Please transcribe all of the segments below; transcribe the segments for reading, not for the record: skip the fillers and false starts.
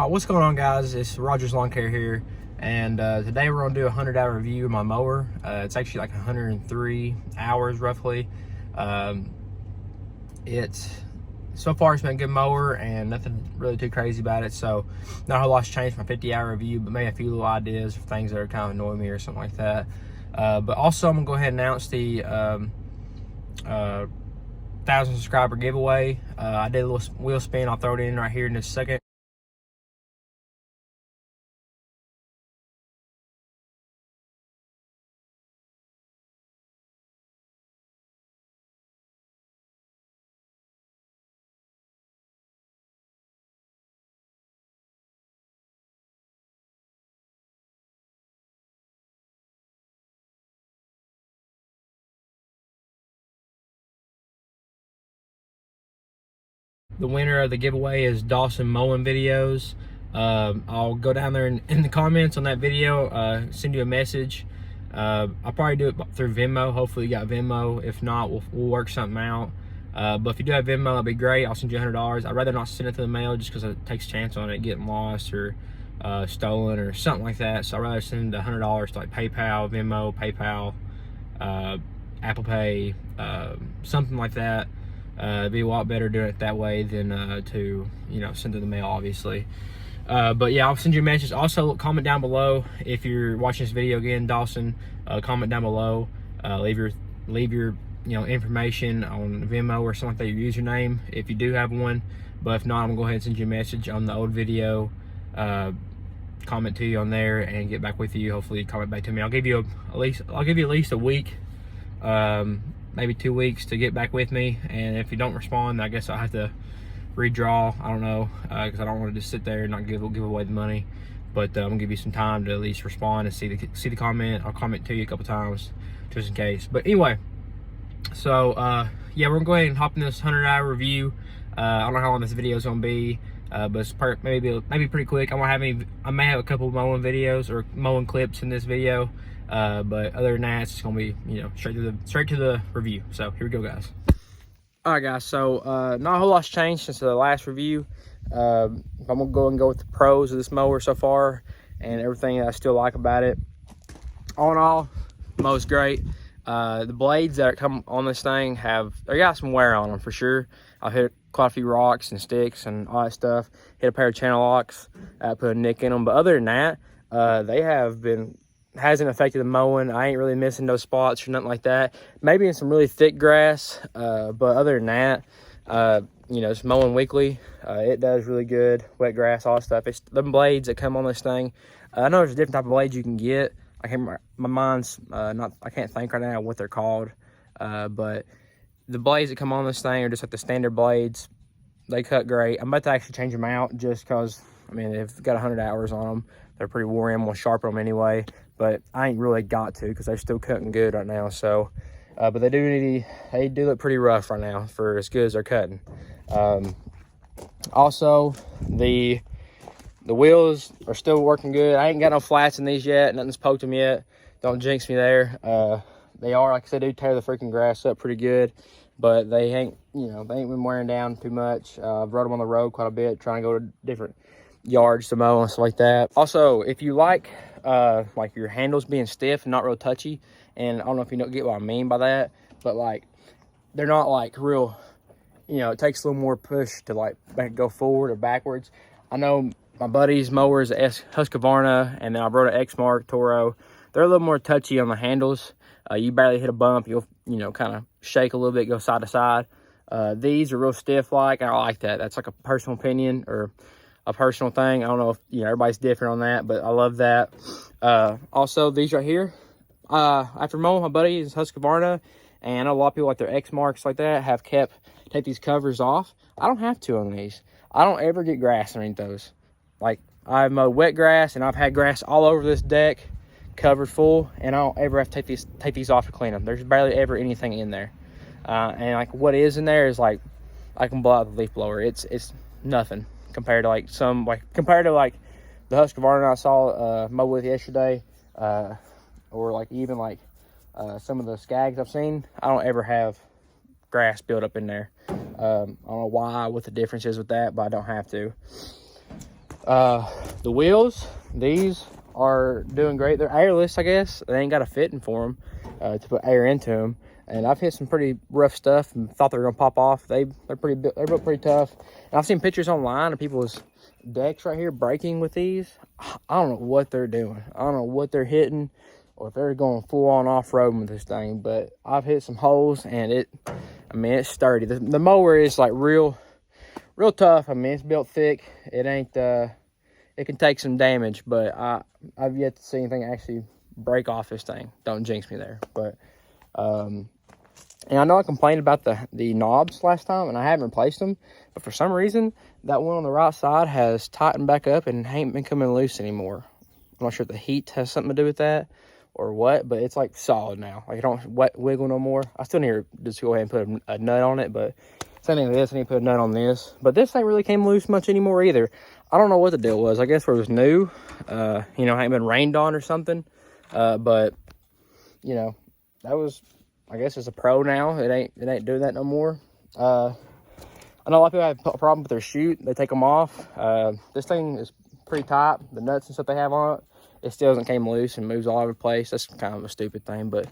What's going on, guys? It's Roger's Lawn Care here, and today we're going to do a 100-hour review of my mower. It's actually like 103 hours roughly. So far it's been a good mower and nothing really too crazy about it, so not a whole lot's changed from my 50-hour review, but maybe a few little ideas for things that are kind of annoying me or something like that. But also I'm going to go ahead and announce the 1,000 subscriber giveaway. I did a little wheel spin. I'll throw it in right here in just a second. The winner of the giveaway is Dawson Mowing Videos. I'll go down there in the comments on that video, send you a message. I'll probably do it through Venmo. Hopefully you got Venmo. If not, we'll work something out. But if you do have Venmo, that'd be great. I'll send you $100. I'd rather not send it to the mail just because it takes a chance on it getting lost or stolen or something like that. So I'd rather send $100 to like PayPal, Venmo, PayPal, Apple Pay, something like that. It'd be a lot better doing it that way than to send to the mail, obviously. But yeah, I'll send you a message. Also, comment down below if you're watching this video again, Dawson. Comment down below. Leave your information on Venmo or something like that, your username if you do have one. But if not, I'm gonna go ahead and send you a message on the old video. Comment to you on there and get back with you. Hopefully, comment back to me. I'll give you at least a week. Maybe 2 weeks to get back with me, and if you don't respond, I guess I'll have to redraw. I don't know, because I don't want to just sit there and not give away the money. But I'm gonna give you some time to at least respond and see the comment. I'll comment to you a couple times just in case. But anyway, so yeah, we're gonna go ahead and hop in this 100-hour review. I don't know how long this video is gonna be, but it's maybe pretty quick. I may have a couple mowing videos or mowing clips in this video. But other than that, it's gonna be straight to the review. So here we go, guys. All right, guys. So not a whole lot's changed since the last review. I'm gonna go with the pros of this mower so far and everything that I still like about it. All in all, the mower's great. The blades that come on this thing they got some wear on them for sure. I've hit quite a few rocks and sticks and all that stuff. Hit a pair of channel locks, put a nick in them. But other than that, hasn't affected the mowing. I ain't really missing those spots or nothing like that. Maybe in some really thick grass, but other than that, just mowing weekly, it does really good. Wet grass, all that stuff. It's them blades that come on this thing. I know there's a different type of blades you can get. I can't remember, my mind's I can't think right now what they're called, but the blades that come on this thing are just like the standard blades. They cut great. I'm about to actually change them out just because, they've got 100 hours on them. They're pretty worn. I'm gonna sharpen them anyway, but I ain't really got to because they're still cutting good right now. So, but they do look pretty rough right now for as good as they're cutting. Also, the wheels are still working good. I ain't got no flats in these yet. Nothing's poked them yet. Don't jinx me there. They are, like I said, do tear the freaking grass up pretty good, but they ain't been wearing down too much. I've rode them on the road quite a bit, trying to go to different yards to mow and stuff like that. Also, if you like your handles being stiff and not real touchy, and I don't know if you get what I mean by that, but like they're not like real, it takes a little more push to go forward or backwards. I know my buddy's mowers, Husqvarna, and then I brought an Exmark Toro. They're a little more touchy on the handles. You barely hit a bump, you'll kind of shake a little bit, go side to side. These are real stiff, and I like that. That's like a personal opinion or a personal thing. I don't know if everybody's different on that, but I love that. Also, these right here, after mowing my buddy's Husqvarna, and I know a lot of people like their Exmarks like that have take these covers off. I don't have to on these. I don't ever get grass underneath those. Like, I've mowed wet grass and I've had grass all over this deck covered full, and I don't ever have to take these off to clean them. There's barely ever anything in there, and like what is in there is like I can blow out the leaf blower. It's nothing compared to the Husqvarna I saw mow with yesterday, or even some of the Skags I've seen. I don't ever have grass built up in there. I don't know what the difference is with that, but I don't have to. The wheels, these are doing great. They're airless, I guess. They ain't got a fitting for them to put air into them. And I've hit some pretty rough stuff and thought they were gonna pop off. They're built pretty tough. And I've seen pictures online of people's decks right here breaking with these. I don't know what they're doing. I don't know what they're hitting, or if they're going full on off-roading with this thing. But I've hit some holes, and it's sturdy. The mower is like real tough. I mean, it's built thick. It ain't it can take some damage, but I've yet to see anything actually break off this thing. Don't jinx me there. But and I know I complained about the knobs last time, and I haven't replaced them, but for some reason that one on the right side has tightened back up and ain't been coming loose anymore. I'm not sure if the heat has something to do with that or what, but it's like solid now. Like, it don't wiggle no more. I still need to just go ahead and put a nut on it, but same thing with this. I need to put a nut on this, but this ain't really came loose much anymore either. I don't know what the deal was. I guess where it was new, you know, ain't been rained on or something. But you know, that was, I guess it's a pro now. It ain't doing that no more. I know a lot of people have a problem with their chute. They take them off. This thing is pretty tight. The nuts and stuff they have on it still doesn't came loose and moves all over the place. That's kind of a stupid thing, but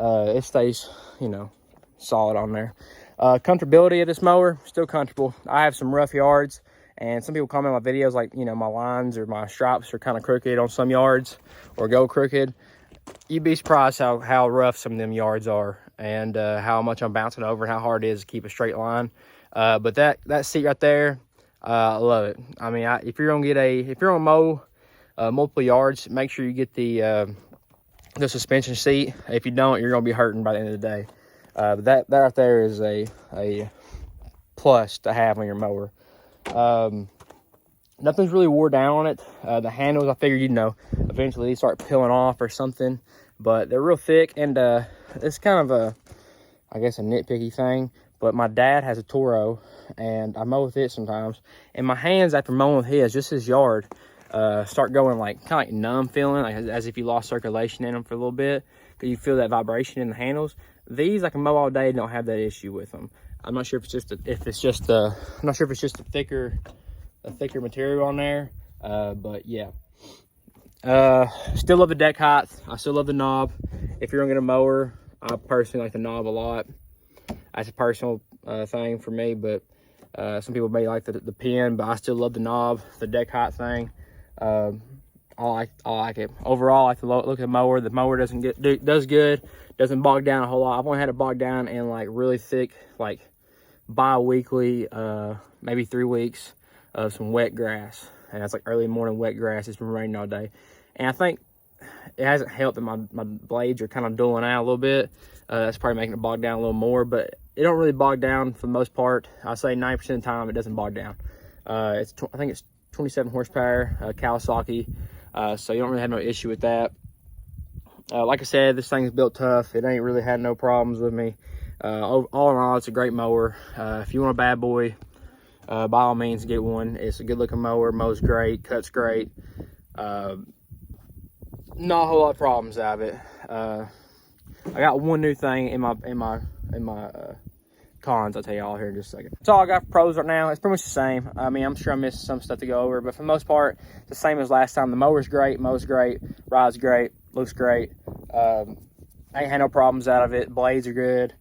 it stays, you know, solid on there. Comfortability of this mower, still comfortable. I have some rough yards, and some people comment on my videos like, you know, my lines or my stripes are kind of crooked on some yards or go crooked. You'd be surprised how rough some of them yards are, and how much I'm bouncing over and how hard it is to keep a straight line. But that seat right there, I love it. I mean, if you're gonna mow multiple yards, make sure you get the suspension seat. If you don't, you're gonna be hurting by the end of the day. But that right there is a plus to have on your mower. Nothing's really wore down on it. The handles, I figured, you know, eventually they start peeling off or something, but they're real thick, and it's kind of I guess a nitpicky thing, but my dad has a Toro, and I mow with it sometimes, and my hands after mowing with his yard, start going like kind of like numb feeling, like as if you lost circulation in them for a little bit, because you feel that vibration in the handles. These I can mow all day, don't have that issue with them. I'm not sure if it's just a thicker material on there, but yeah. Still love the deck height. I still love the knob. If you're gonna get a mower, I personally like the knob a lot. That's a personal thing for me, but some people may like the pin, but I still love the knob, the deck height thing. I like it. Overall, I like the look of the mower. The mower does good, doesn't bog down a whole lot. I've only had it bog down in like really thick, like bi-weekly, maybe 3 weeks of some wet grass, and that's like early morning wet grass. It's been raining all day, and I think it hasn't helped that my blades are kind of dulling out a little bit. That's probably making it bog down a little more, but it don't really bog down for the most part. I say 90% of the time it doesn't bog down. I think it's 27 horsepower, Kawasaki, so you don't really have no issue with that. Like I said, this thing's built tough. It ain't really had no problems with me. All in all, it's a great mower. If you want a bad boy, by all means get one. It's a good looking mower, mows great, cuts great. Not a whole lot of problems out of it. I got one new thing in my cons. I'll tell you all here in just a second. That's all I got for pros right now. It's pretty much the same. I mean, I'm sure I missed some stuff to go over, but for the most part, it's the same as last time. The mower's great, mows great, rides great, looks great. I ain't had no problems out of it. Blades are good,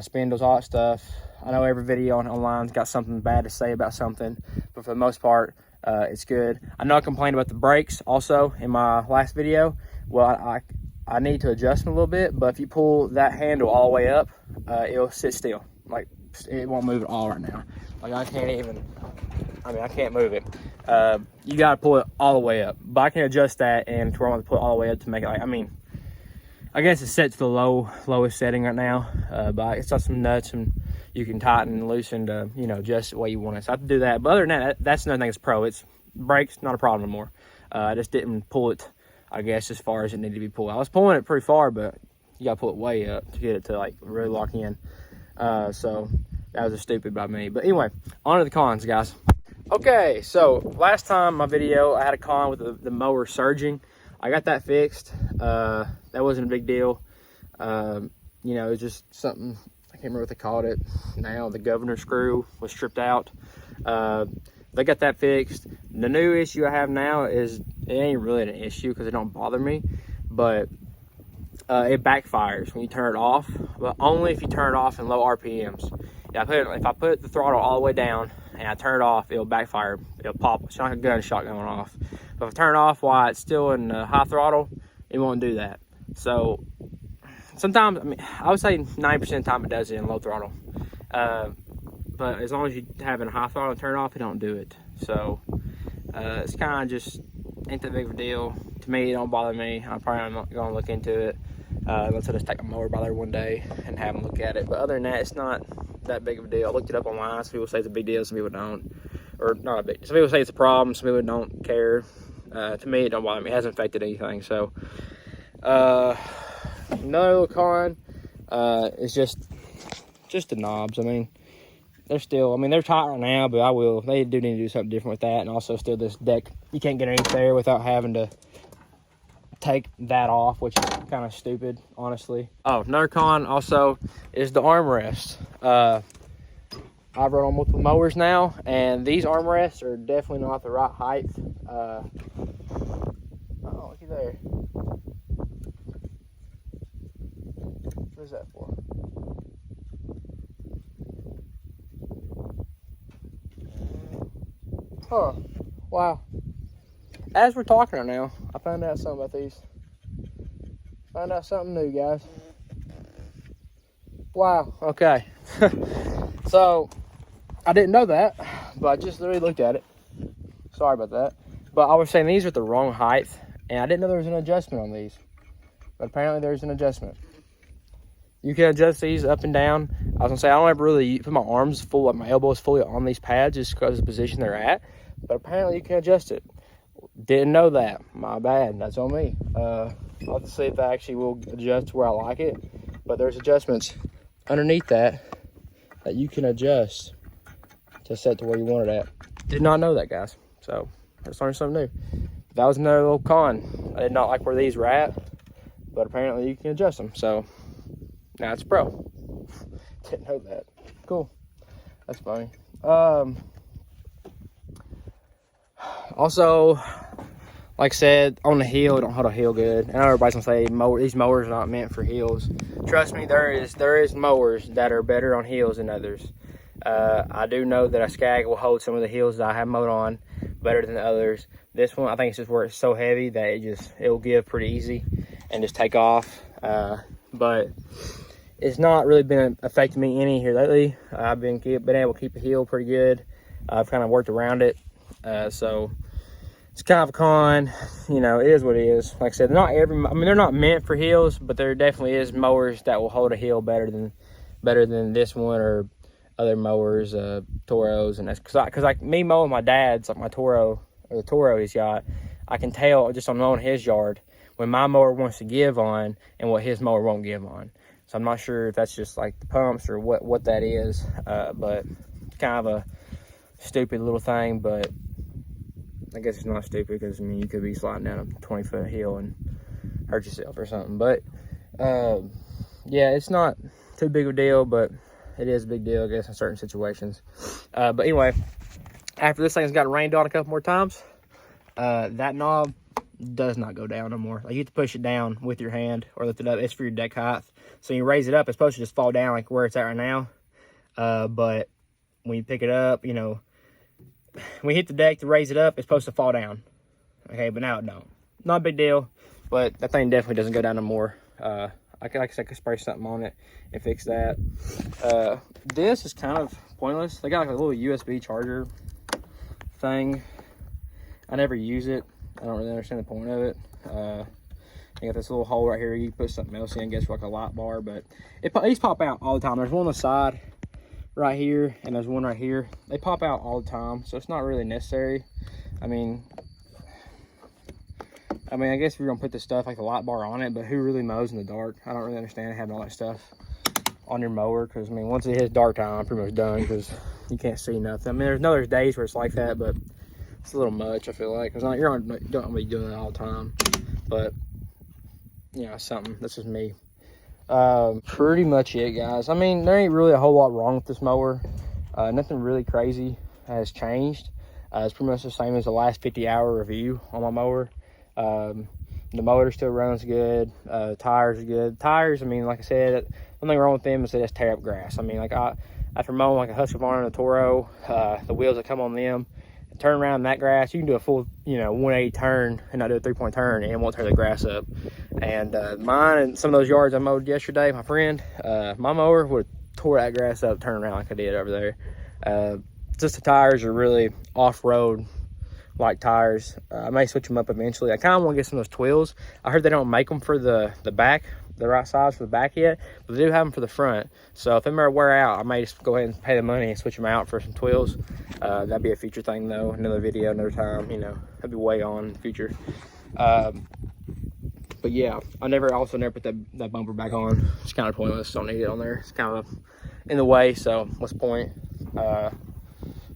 spindles, all that stuff. I know every video online's got something bad to say about something, but for the most part, it's good. I know I complained about the brakes also in my last video. Well, I need to adjust them a little bit, but if you pull that handle all the way up, it'll sit still. Like, it won't move at all right now. Like, I can't move it. You gotta pull it all the way up, but I can adjust that and to where I want to pull it all the way up to make it like, I guess it's set to the lowest setting right now, but it's got some nuts and you can tighten and loosen to, you know, just the way you want it. So I have to do that. But other than that, that's another thing that's pro. It's brakes, not a problem anymore. I just didn't pull it, I guess, as far as it needed to be pulled. I was pulling it pretty far, but you gotta pull it way up to get it to like really lock in. So that was a stupid by me. But anyway, on to the cons, guys. Okay, so last time my video, I had a con with the mower surging. I got that fixed. That wasn't a big deal. You know, it was just something, I can't remember what they called it now. The governor screw was stripped out. They got that fixed. The new issue I have now is, it ain't really an issue because it don't bother me, but it backfires when you turn it off, but only if you turn it off in low RPMs. Yeah, if I put the throttle all the way down and I turn it off, it'll backfire. It'll pop. It's like a gunshot going off. But if I turn it off while it's still in high throttle, it won't do that. So sometimes, I mean, I would say 90% of the time it does it in low throttle. But as long as you have it in high throttle and turn it off, it don't do it. So it's kind of just ain't that big of a deal. To me, it don't bother me. I'm probably not going to look into it. Let's just take a mower by there one day and have them look at it. But other than that, it's not that big of a deal. I looked it up online. Some people say it's a big deal, some people don't. Or not a big. Some people say it's a problem, some people don't care. To me, it don't bother me. It hasn't affected anything. So another little con is just the knobs. I mean, they're still, I mean, they're tight right now, but they do need to do something different with that. And also still this deck, you can't get underneath there without having to take that off, which is kind of stupid, honestly. Oh, another con also is the armrest. I've run on multiple mowers now, and these armrests are definitely not the right height. Oh, looky there. What is that for? Huh. Wow. As we're talking right now, I found out something about these. Found out something new, guys. Wow. Okay. So, I didn't know that, but I just literally looked at it. Sorry about that. But I was saying these are the wrong height, and I didn't know there was an adjustment on these. But apparently there's an adjustment. You can adjust these up and down. I was gonna say, I don't ever really put my arms full, like my elbows fully on these pads just because of the position they're at. But apparently you can adjust it. Didn't know that. My bad. That's on me. I'll have to see if I actually will adjust to where I like it. But there's adjustments underneath that you can adjust to set to where you want it at. Did not know that, guys. So let's learn something new. That was another little con. I did not like where these were at, but apparently you can adjust them. So now it's pro. Didn't know that. Cool. That's funny. Also, like I said, on the hill, don't hold a hill good. I know everybody's gonna say these mowers are not meant for hills. Trust me, there is mowers that are better on hills than others. I do know that a Skag will hold some of the hills that I have mowed on better than others. This one, I think it's just where it's so heavy that it will give pretty easy and just take off. But it's not really been affecting me any here lately. I've been able to keep the hill pretty good. I've kind of worked around it. So it's kind of a con, you know, it is what it is. Like I said, they're not meant for hills, but there definitely is mowers that will hold a hill better than this one or other mowers, Toros, and that's because like me mowing my dad's, like my Toro, or the Toro he's got, I can tell just on mowing his yard when my mower wants to give on and what his mower won't give on. So I'm not sure if that's just like the pumps or what that is, but it's kind of a stupid little thing, but I guess it's not stupid because, I mean, you could be sliding down a 20-foot hill and hurt yourself or something. But, yeah, it's not too big of a deal, but it is a big deal, I guess, in certain situations. But anyway, after this thing's got rained on a couple more times, that knob does not go down no more. Like, you have to push it down with your hand or lift it up. It's for your deck height. So you raise it up, it's supposed to just fall down like where it's at right now. But when you pick it up, you know, when you hit the deck to raise it up, it's supposed to fall down. Okay, but now it don't. Not a big deal, but that thing definitely doesn't go down no more. I could spray something on it and fix that. This is kind of pointless. They got like a little USB charger thing. I never use it. I don't really understand the point of it. You got this little hole right here. You can put something else in, I guess, for like a light bar, but these pop out all the time. There's one on the side right here, and there's one right here. They pop out all the time, so it's not really necessary. I mean, I guess if you're gonna put this stuff like the light bar on it, but who really mows in the dark? I don't really understand having all that stuff on your mower, because I mean, once it hits dark time, I'm pretty much done because you can't see nothing. I mean, there's days where it's like that, but it's a little much, I feel like, because you don't be doing it all the time. But you know, something. That's just me. Pretty much it, guys. I mean, there ain't really a whole lot wrong with this mower. Nothing really crazy has changed. It's pretty much the same as the last 50-hour review on my mower. The motor still runs good. Tires are good. Tires, I mean, like I said, one thing wrong with them is they just tear up grass. I mean, like after mowing like a Husqvarna and a Toro, the wheels that come on them, turn around in that grass, you can do a full, 180 turn and not do a 3-point turn, and it won't tear the grass up. And mine and some of those yards I mowed yesterday, my friend, my mower would have tore that grass up, turn around like I did over there. Just the tires are really off-road like tires. I may switch them up eventually. I kind of want to get some of those twills. I heard they don't make them for the back, the right size for the back yet, but they do have them for the front. So if they ever wear out, I may just go ahead and pay the money and switch them out for some twills. That'd be a future thing though, another video, another time, that'd be way on in the future. But yeah, I never put that bumper back on. It's kind of pointless, don't need it on there. It's kind of in the way, so what's the point?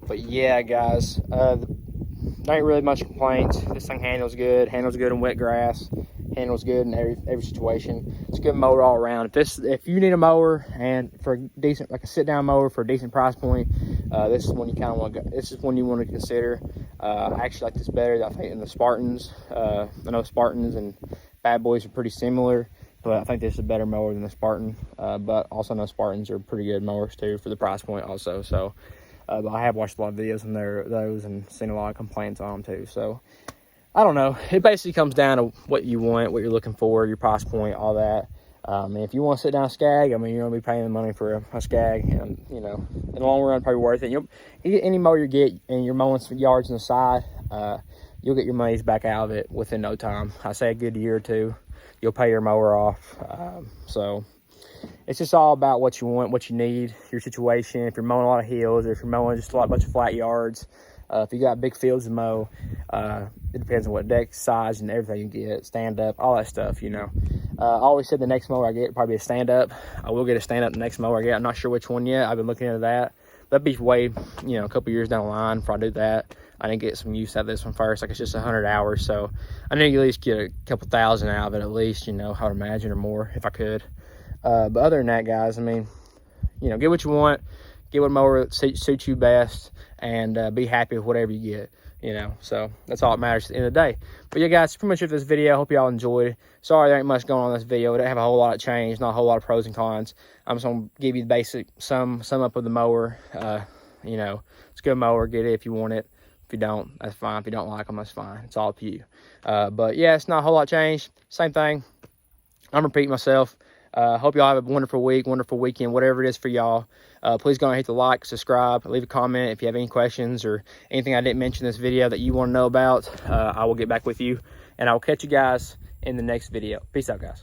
But yeah, guys, there ain't really much complaints. This thing handles good in wet grass, handles good in every situation. It's a good mower all around. If you need a mower and for a decent, like a sit down mower for a decent price point, this is one you kind of want to go. This is one you want to consider. I actually like this better, I think, than the Spartans. I know Spartans and Bad Boys are pretty similar, but I think this is a better mower than the Spartan. But also I know Spartans are pretty good mowers too for the price point also. So. But I have watched a lot of videos on those and seen a lot of complaints on them too. So I don't know. It basically comes down to what you want, what you're looking for, your price point, all that. And if you want to sit down Skag, I mean, you're gonna be paying the money for a Skag, and in the long run, probably worth it. You get any mower you get, and you're mowing some yards on the side, you'll get your monies back out of it within no time. I say a good year or two, you'll pay your mower off. So. It's just all about what you want, what you need, your situation. If you're mowing a lot of hills, or if you're mowing just a bunch of flat yards, if you got big fields to mow, it depends on what deck size and everything you get, stand up, all that stuff, I always said the next mower I get probably a stand up. I will get a stand up the next mower I get. I'm not sure which one yet. I've been looking into that. That'd be way, a couple years down the line before I do that. I didn't get some use out of this one first. Like, it's just 100 hours, so I need to at least get a couple thousand out of it at least, I would imagine, or more if I could. But other than that, guys, I mean, get what you want, get what mower suits you best, and be happy with whatever you get, so that's all that matters at the end of the day. But yeah, guys, pretty much it for this video. I hope y'all enjoyed it. Sorry there ain't much going on in this video. It didn't have a whole lot of change, not a whole lot of pros and cons. I'm just gonna give you the basic sum up of the mower. It's a good mower. Get it if you want it. If you don't, that's fine. If you don't like them, that's fine. It's all up to you. But yeah, it's not a whole lot changed. Same thing. I'm repeating myself. Hope y'all have a wonderful week, wonderful weekend, whatever it is for y'all. Please go and hit the like, subscribe, leave a comment if you have any questions or anything I didn't mention in this video that you want to know about. I will get back with you, and I will catch you guys in the next video. Peace out, guys.